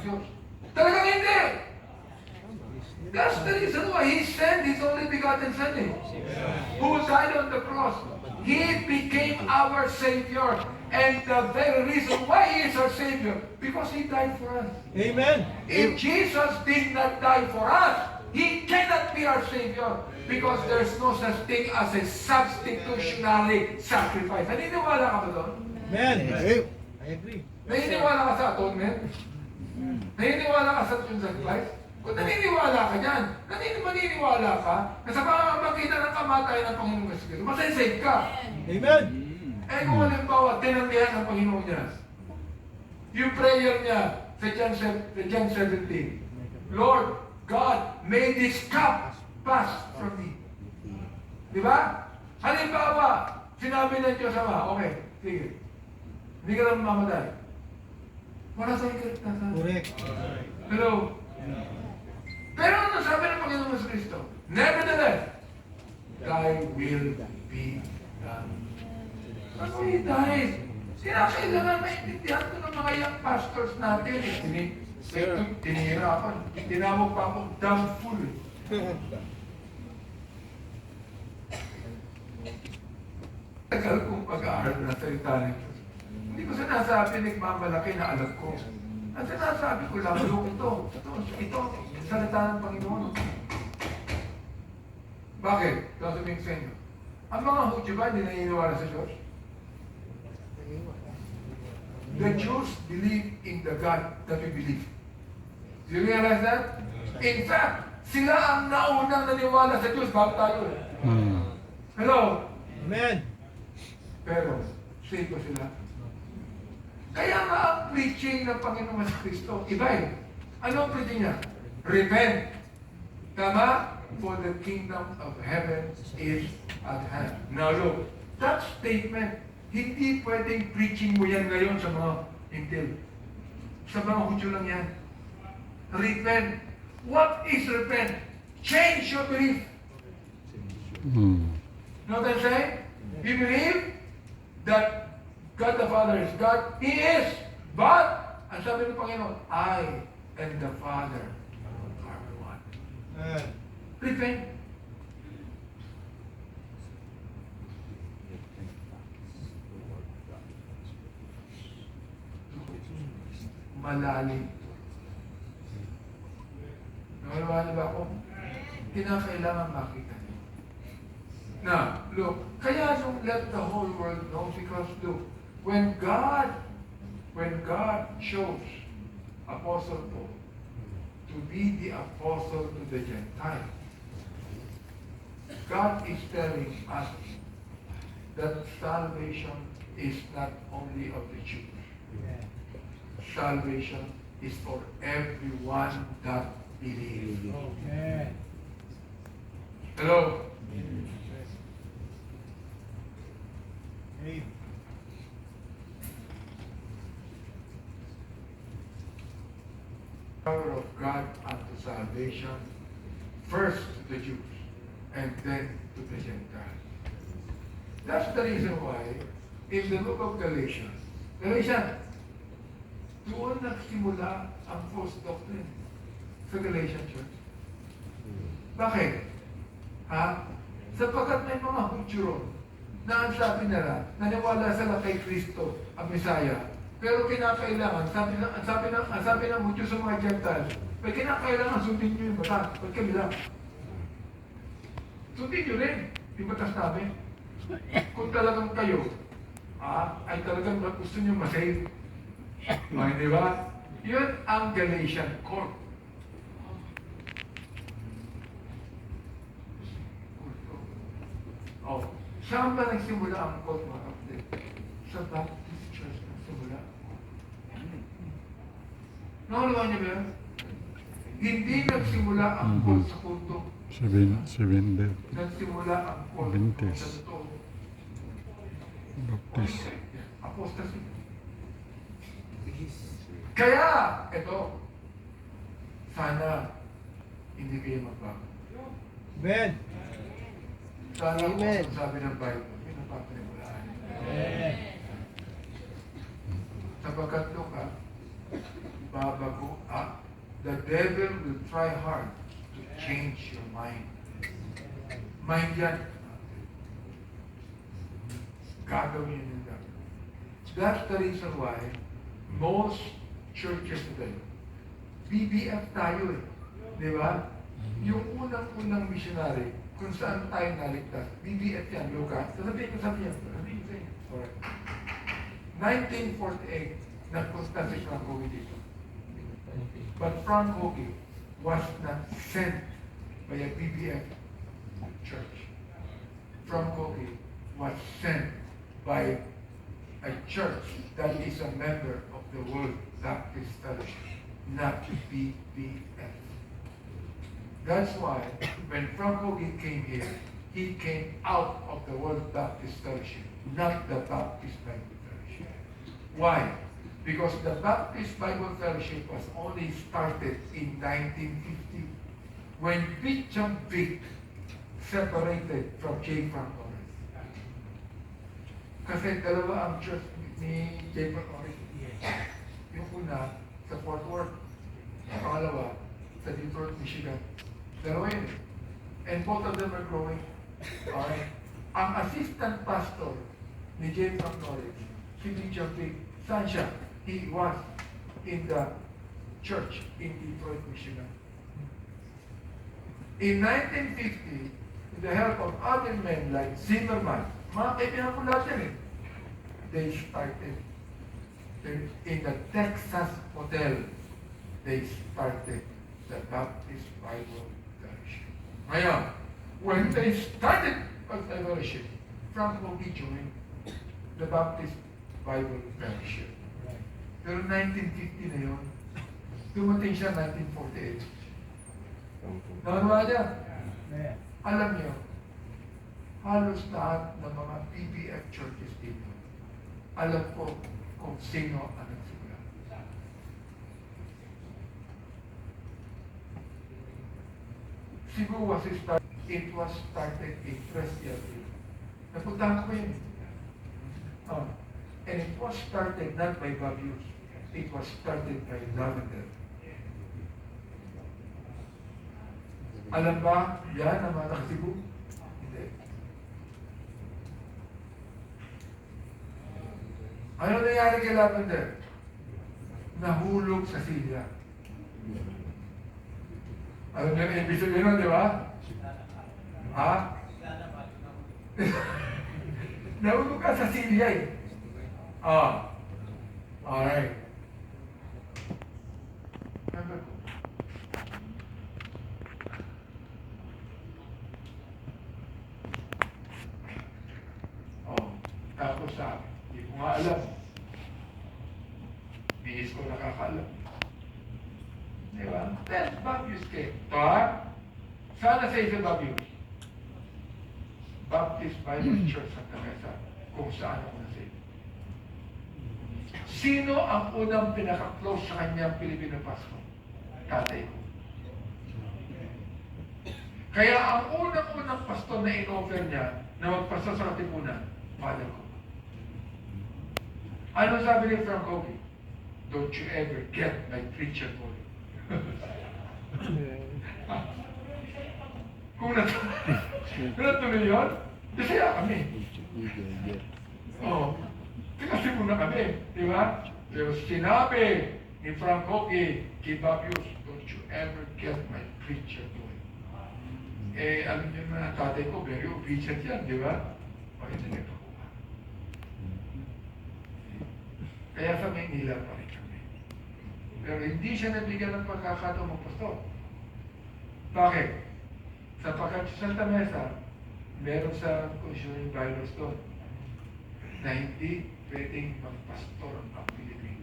Diyos. Talagang hindi! That's the reason why He sent His only begotten Son, who died on the cross. He became our Savior. And the very reason why He is our Savior, because He died for us. Amen. If Jesus did not die for us, He cannot be our Savior because there's no such thing as a substitutionary sacrifice. Naniniwala ka ba doon? Amen. I agree. Naniniwala ka sa atonement? Naniniwala ka sa sacrifice? Kung naniniwala ka dyan, maniniwala ka na sa pamamagitan ng kamatayan ng Panginoong Kristo, masasave ka. Amen. Eh kung halimbawa, tinanggihan ng Panginoon niya, yung prayer niya sa John 17, Lord God, may this cup pass from me. Di ba? Halimbawa, sinabi ng Diyos Ama, okay, sige. Hindi ka lang mamamatay. Wala tayong kaligtasan. Correct. Hello? Pero ano sabi ng Panginoon sa Kristo? Nevertheless, thy will be done. Ano He died? Kailangan maintindihan ko ng mga young pastors natin. Tinira ako. Tinawag pa akong dumb fool. Tagal kong pag-aaral na salita ng Diyos. Hindi ko sinasabi nagmamalaki na alam ko. Ang sinasabi ko lang, ito, salita ng Panginoon. Bakit? Sasabihin sa inyo. Ang mga Hudyo ba hindi naniniwala sa Diyos? The Jews believe in the God that we believe. Do you realize that? In fact, sila ang naunang naniwala sa Diyos bago tayo. Hello? Amen. Pero, save ko sila. Kaya nga ang preaching ng Panginoon sa Kristo, iba eh. Ano ang preaching niya? Repent. Tama? For the kingdom of heaven is at hand. Now look, that statement, hindi pwedeng preaching mo yan ngayon sa mga Intel. Sa mga Hudyo lang yan. Repent. What is repent? Change your belief. Know what I'm saying? You believe that God the Father is God? He is. But, ang sabi ng Panginoon, I and the Father are one. Repent. Malalim. Nakalawa ba ako? Kinakailangan makita niyo. Now, look, kaya don't let the whole world know because look, when God chose Apostle Paul to be the apostle to the Gentiles, God is telling us that salvation is not only of the Jews. Salvation is for everyone that believes. Okay. Hello? Amen. Power of God unto salvation, first to the Jews, and then to the Gentiles. That's the reason why, in the book of Galatians, doon nagsimula ang false doctrine sa Galatian Church. Bakit? Ha? Sapagkat may mga Hudyo na ang sabi nila, naniwala sila kay Kristo, ang Messiah. Pero kinakailangan, sabi ng Hudyo sa mga Gentiles, may kinakailangan sundin nyo yung batas. Ba't kami lang? Sundin nyo rin yung batas namin. Kung talagang kayo, ay talagang gusto nyo masave. Di ba? Yun ang Galatian court. Oh, saan ba nagsimula ang court, mga kapatid? Sa Baptist Church nagsimula ang court. Nakalawa niyo ba yan? Hindi nagsimula ang court sa kulto. Nagsimula ang court sa totoo. Baptist. Apostasy. Kaya, ito, sana hindi kayo magbago. Amen. Sana Amen. kung sabi ng Bible, may napapanimulaan. Amen. Sapagkat ka, babago the devil will try hard to change your mind. Mind yan. Gagawin yun yung devil. That's the reason why most churches today, BBF tayo eh. Di ba? Yung unang-unang missionary, kung saan tayo naligtas, BBF yan, Lucas. Sasabihin ko sa inyo. Alright. 1948, nagpunta si Frank Hogi dito. But Frank Hogi was not sent by a BBF church. Frank Hogi was sent by a church that is a member of the World Baptist Fellowship, not BBF. That's why when Frank Hogi came here, he came out of the World Baptist Fellowship, not the Baptist Bible Fellowship. Why? Because the Baptist Bible Fellowship was only started in 1950 when Bishop Vic separated from J. Frank Norris. Kasi dalawa ang church ni J. Frank Norris. Yung una sa Fort Worth, yung pangalawa sa Detroit, Michigan. Dalawa yun. And both of them are growing. Alright? Ang assistant pastor ni J. Frank Norris, si Bishop Vic, saan siya? He was in the church in Detroit, Michigan. In 1950, with the help of other men like Zimmerman, mga kaibigan ko lahat yan eh, they started in the Texas Hotel, they started the Baptist Bible Fellowship. Ngayon, when they started Baptist Fellowship, Frank Hogi joined the Baptist Bible Fellowship. Pero 1950 na yun, dumating siya 1948. Nakuha niya? Alam niyo, halos lahat ng mga BBF churches dito, alam ko kung sino ang nagsimula. Cebu was it was started in Presbyterian. Napuntahan ko yun. And it was started not by Babius. It was started by Lavender. Alam ba yan ang mga Cebu? Hindi. Ano nangyari kay Lavender? Nahulog sa silya. Alam niyo na ibig sabihin nun, di ba? Ha? Nahulog ka sa silya eh. Alright. Tapos sabi, hindi ko nga alam. Bihis ko nakakaalam. Diba? Then, Babius came. Sana sa isa Babius. Baptist Bible Church Santa Mesa, kung saan ako nasave. Sino ang unang pinaka-close sa kanyang Pilipino pastor? Tatay ko. Kaya ang unang-unang pastor na in-offer niya na magpastor sa Katipunan, father ko. Ano sabi ni Frank Hogi? Don't you ever get my preacher boy. Kung natuloy yun, masaya kami. Kasi muna kami, di ba? Pero sinabi ni Frank Hogi, kay Babius, don't you ever get my preacher boy. Alam niyo na tatay ko, very obedient yan, di ba? Bakit na nagpakuha? Kaya sa Maynila pa rin kami. Pero hindi siya nabigyan ng pagkakataon magpastor. Bakit? Sapagkat sa Santa Mesa, meron sa constitutional bylaws doon na hindi pwedeng magpastor ang Pilipino.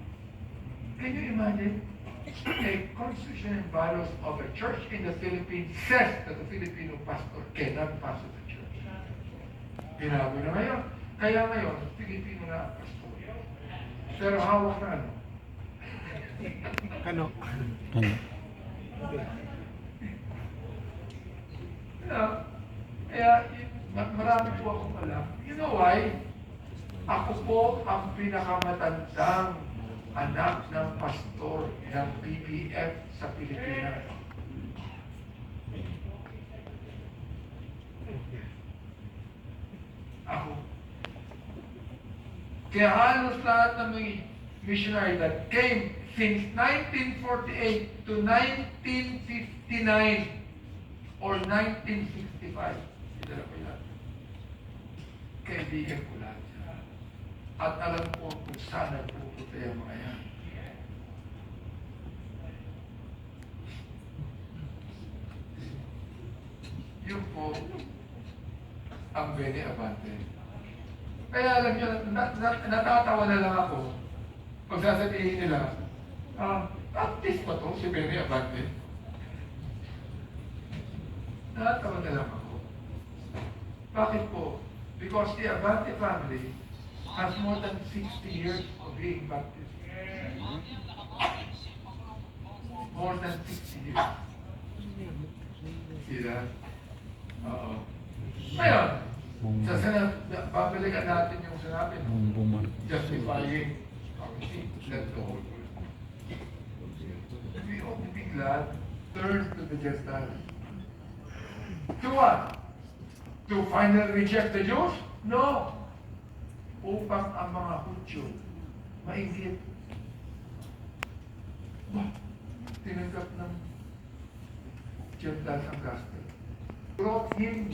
Can you imagine? A constitutional bylaws of a church in the Philippines says that the Filipino pastor cannot pastor the church. Binago na ngayon. Kaya ngayon, Filipino na ang pastor. Pero hawak na ano? Kano? Kaya marami po akong alam. You know why? Ako po ang pinakamatandang anak ng pastor ng BBF sa Pilipinas. Ako. Kaya halos lahat ng mga missionary that came since 1948 to 1959 or 1965. Ito ko yan. Kaibigan ko lahat siya. At alam ko kung saan nagpupunta yung mga yan. Yun po ang Beni Abante. Kaya alam nyo, natatawa na lang ako pag sasabihin nila, baptist pa to si Beni Abante. Natatawa na lang ako. Bakit po? Because the Abante family has more than 60 years of being Baptist. More than 60 years. See that? Oo. Ngayon, sa babalikan natin yung sinabi, no? Justifying our sin. That's the whole word. We ought to be glad, turn to the Gentiles. To what? To finally reject the Jews? No. Upang ang mga Hudyo mainggit. Tinanggap ng Gentiles ang gospel. Brought him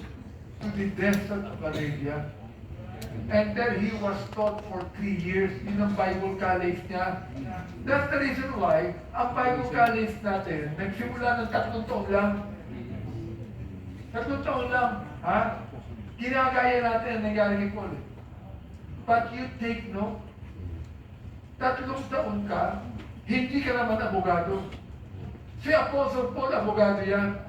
to the desert of Arabia. And then he was taught for 3 years. Yun ang Bible college niya. That's the reason why ang Bible college natin nagsimula ng 3 taon lang. 3 taon lang. Ha? Ginagaya natin ang nangyari ni Paul. But you take note, 3 taon ka, hindi ka naman abogado. Si Apostle Paul, abogado yan.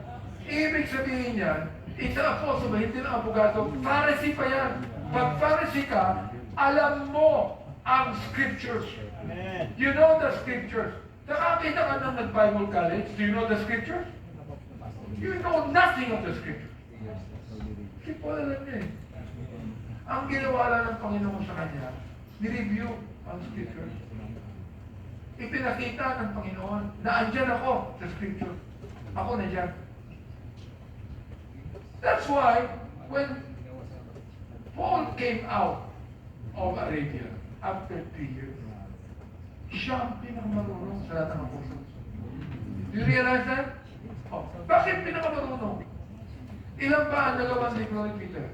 Ibig sabihin yan, isa apostle ba, hindi na abogado, Pharisee pa yan. Pag Pharisee ka, alam mo ang scriptures. Amen. You know the scriptures. Nakakita ka ng nag-Bible college, do you know the scriptures? You know nothing of the scriptures. Si Paul alam niya eh. Ang ginawa lang ng Panginoon sa kanya, ni-review ang scriptures. Ipinakita ng Panginoon na andyan ako sa scripture. Ako na dyan. That's why, when Paul came out of Arabia after 3 years, siya ang pinakamarunong sa lahat ng apostles. Do you realize that? Oh, bakit pinakamarunong? Ilan ba ang nagawang libro ni Peter?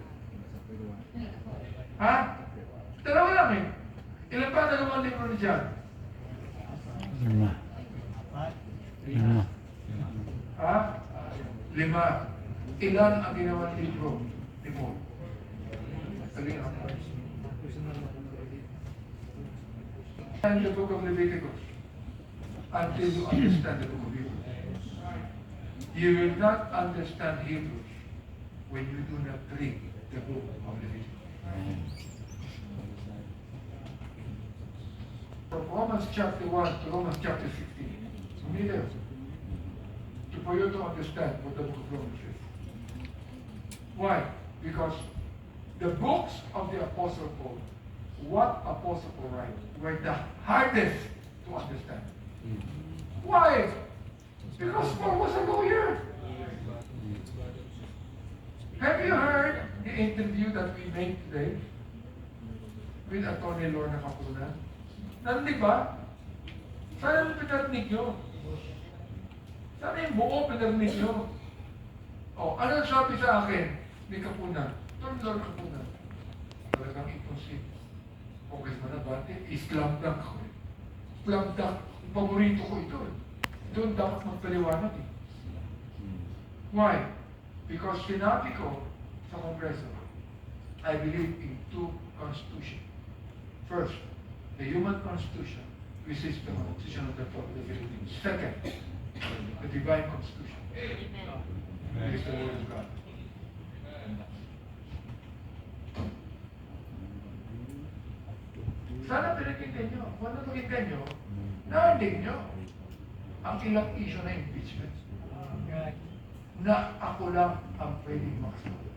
Ha? 2 lang eh. Ilan ba ang nagawang libro ni John? 5. Ha? 5. Ilan ang ginawang libro ni Paul? Sabihin ako. And the book of Leviticus until you understand the book of Hebrews. You will not understand Hebrews when you do not read the book of Leviticus. From Romans chapter 1 to Romans chapter 16. Neither. For you to understand what the book of Romans is. Why? Because the books of the Apostle Paul, what Apostle Paul wrote, were the hardest to understand. Why? Because Paul was a lawyer. Have you heard the interview that we made today with Atty. Lorna Capuna? Narinig ba? Sana yung pinarinig nyo? Sana yung buo pinarinig nyo? O, ano sabi sa akin ni Capuna? Atty. Lorna Capuna. Talagang itong si Congressman Abante, Islam dunk ako eh. Islam dunk. Paborito ko ito eh. Doon dapat magpaliwanag eh. Why? Because sinabi ko sa Kongreso, I believe in 2 constitutions. First, the human constitution, which is the constitution of the Philippines. Second, the divine constitution. That is the word of God. Sana pinakinggan nyo. Kung ano pakinggan nyo, narinig nyo ang ilang issue na impeachment. Na ako lang ang pwedeng makasagot.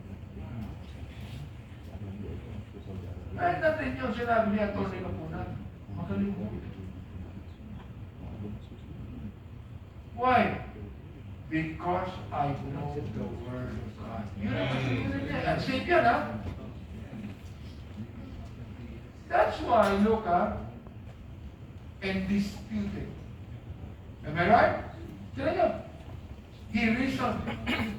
Kahit natin yung sinabi ni Atty. Capuna, magaling mo ito. Why? Because I know the Word of God. Yun ang kasimulan niya. Ang safe yan, ha? That's why look at and disputed. Am I right? Tira niyo. He reasoned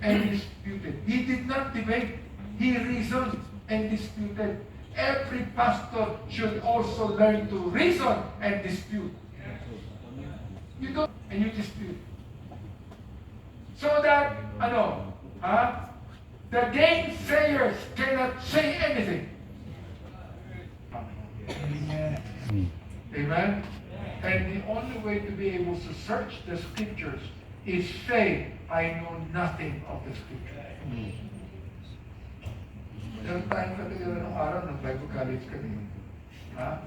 and disputed. He did not debate. He reasoned and disputed. Every pastor should also learn to reason and dispute. You don't, and you dispute. So that, the gainsayers cannot say anything. Amen. Amen? And the only way to be able to search the scriptures is say, I know nothing of the scripture. Meron tayong katagalan ng araw ng Bible College kami. Ha?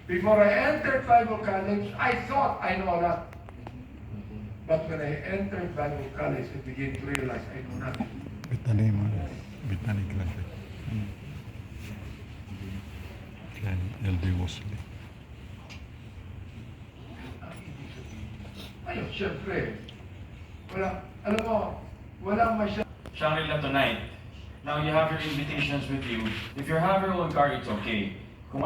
Before I entered Bible College, I thought I know a lot. But when I entered Bible College, I began to realize I know nothing. Bethany mo. Bethany graduate. Kaya LD Wesley. Ayun, syempre, alam mo, walang masyadong Shangri-La tonight. Now you have your invitations with you. If you have your own car, it's okay. Kung wala